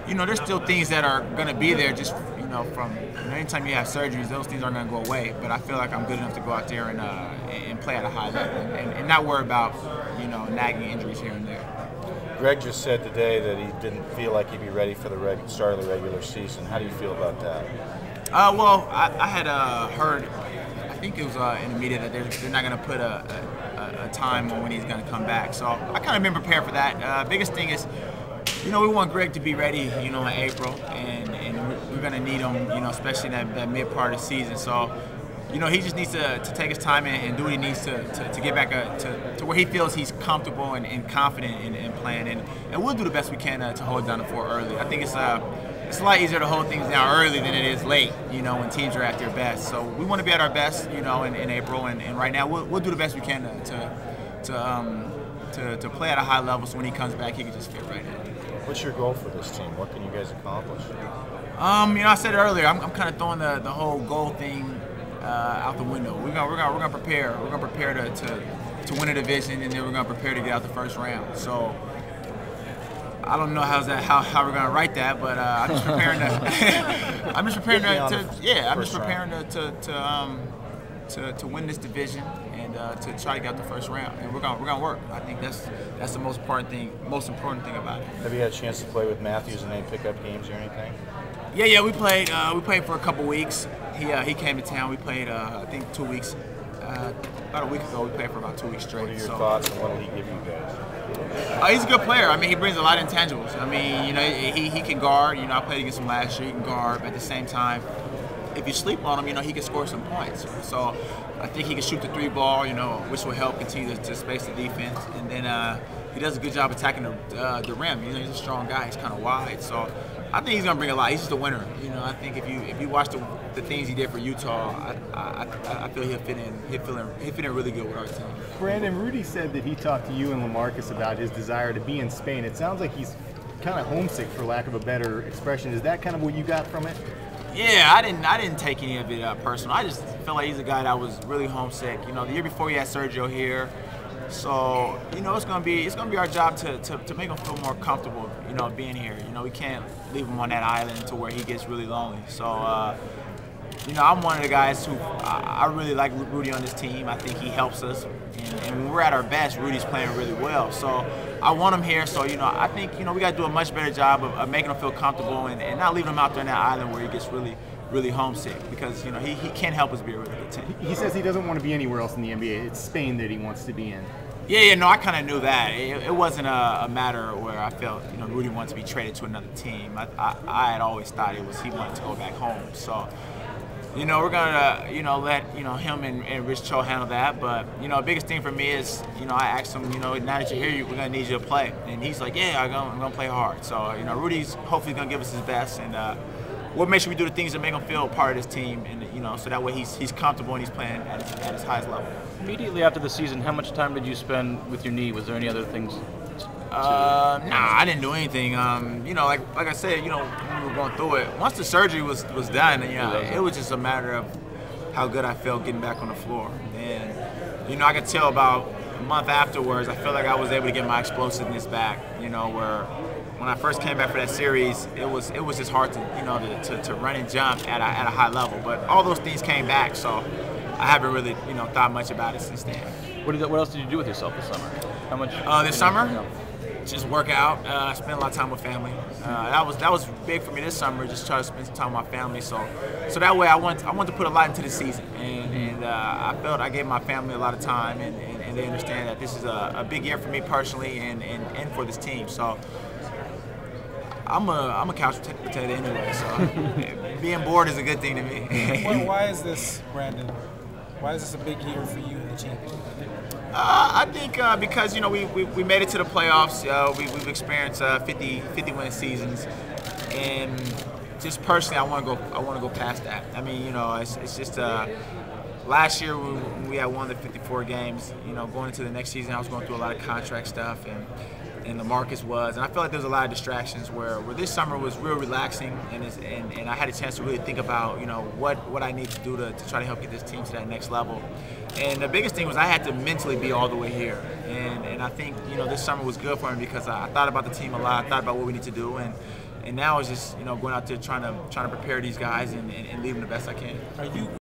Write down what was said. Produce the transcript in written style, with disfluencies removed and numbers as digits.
you know, there's still things that are going to be there just, you know, from anytime you have surgeries, those things aren't going to go away. But I feel like I'm good enough to go out there and play at a high level and not worry about, you know, nagging injuries here and there. Greg just said today that he didn't feel like he'd be ready for the start of the regular season. How do you feel about that? Well, I had heard, I think it was in the media that they're not going to put a time on when he's going to come back. So I kind of been prepared for that. Biggest thing is, you know, we want Greg to be ready, you know, in April, and we're going to need him, you know, especially in that mid part of the season. So, you know, he just needs to take his time and do what he needs to get back to where he feels he's comfortable and confident in playing. And we'll do the best we can to hold down the fort early. I think it's a lot easier to hold things down early than it is late, you know, when teams are at their best. So we want to be at our best, you know, in April. And right now we'll do the best we can to play at a high level so when he comes back, he can just fit right in. What's your goal for this team? What can you guys accomplish? You know, I said it earlier. I'm kind of throwing the whole goal thing out the window. We're gonna prepare. We're gonna prepare to win a division, and then we're gonna prepare to get out the first round. So I don't know how we're gonna write that, but I'm just preparing to. I'm just preparing to win this division and to try to get out the first round. And we're gonna work. I think that's the most important thing about it. Have you had a chance to play with Matthews and any pickup games or anything? Yeah, we played for a couple weeks. He came to town. We played I think 2 weeks. About a week ago, we played for about 2 weeks straight. What are your thoughts and what will he give you guys? He's a good player. I mean, he brings a lot of intangibles. I mean, you know, he can guard. You know, I played against him last year. He can guard. But at the same time, if you sleep on him, you know, he can score some points. So I think he can shoot the 3 ball, you know, which will help continue to space the defense. And then he does a good job attacking the rim. You know, he's a strong guy. He's kind of wide. So I think he's gonna bring a lot. He's just a winner. You know, I think if you watch the things he did for Utah, I feel he'll fit in really good with our team. Brandon, Rudy said that he talked to you and LaMarcus about his desire to be in Spain. It sounds like he's kind of homesick, for lack of a better expression. Is that kind of what you got from it? Yeah, I didn't take any of it personal. I just feel like he's a guy that was really homesick. You know, the year before he had Sergio here. So, you know, it's gonna be our job to make him feel more comfortable, you know, being here. You know, we can't leave him on that island to where he gets really lonely. So, you know, I'm one of the guys who I really like Rudy on this team. I think he helps us, and when we're at our best, Rudy's playing really well. So I want him here. So, you know, I think, you know, we got to do a much better job of making him feel comfortable and not leaving him out there on that island where he gets really homesick, because, you know, he can't help us be a really good team. He says he doesn't want to be anywhere else in the NBA. It's Spain that he wants to be in. Yeah, no, I kind of knew that. It wasn't a matter where I felt, you know, Rudy wanted to be traded to another team. I had always thought he wanted to go back home. So, you know, we're gonna, you know, let, you know, him and Rich Cho handle that. But, you know, the biggest thing for me is, you know, I asked him, you know, now that you're here, we're gonna need you to play, and he's like, yeah, I'm gonna play hard. So, you know, Rudy's hopefully gonna give us his best, and we'll make sure we do the things that make him feel a part of this team, and, you know, so that way he's comfortable and he's playing at his highest level. Immediately after the season, how much time did you spend with your knee? Was there any other things? Nah, I didn't do anything. You know, like I said, you know, when we were going through it, once the surgery was done, you know, it was just a matter of how good I felt getting back on the floor. And, you know, I could tell about a month afterwards, I felt like I was able to get my explosiveness back, you know, where when I first came back for that series, it was just hard to, you know, to run and jump at a high level. But all those things came back, so I haven't really, you know, thought much about it since then. What else did you do with yourself this summer? How much? This summer? Just work out. I spent a lot of time with family. That was big for me this summer. Just try to spend some time with my family. So that way I want to put a lot into the season, and I felt I gave my family a lot of time, and they understand that this is a big year for me personally and for this team. So I'm a couch potato anyway. So being bored is a good thing to me. Why is this, Brandon? Why is this a big year for you and the team? I think because, you know, we made it to the playoffs. We've experienced 50 win seasons, and just personally, I want to go past that. I mean, you know, it's just last year when we had won the 54 games. You know, going into the next season, I was going through a lot of contract stuff, and LaMarcus was, and I felt like there was a lot of distractions. Where this summer was real relaxing, and I had a chance to really think about, you know, what I need to do to try to help get this team to that next level. And the biggest thing was I had to mentally be all the way here, and I think, you know, this summer was good for me because I thought about the team a lot. I thought about what we need to do, and And now it's just going out there trying to prepare these guys and leave them the best I can. Are you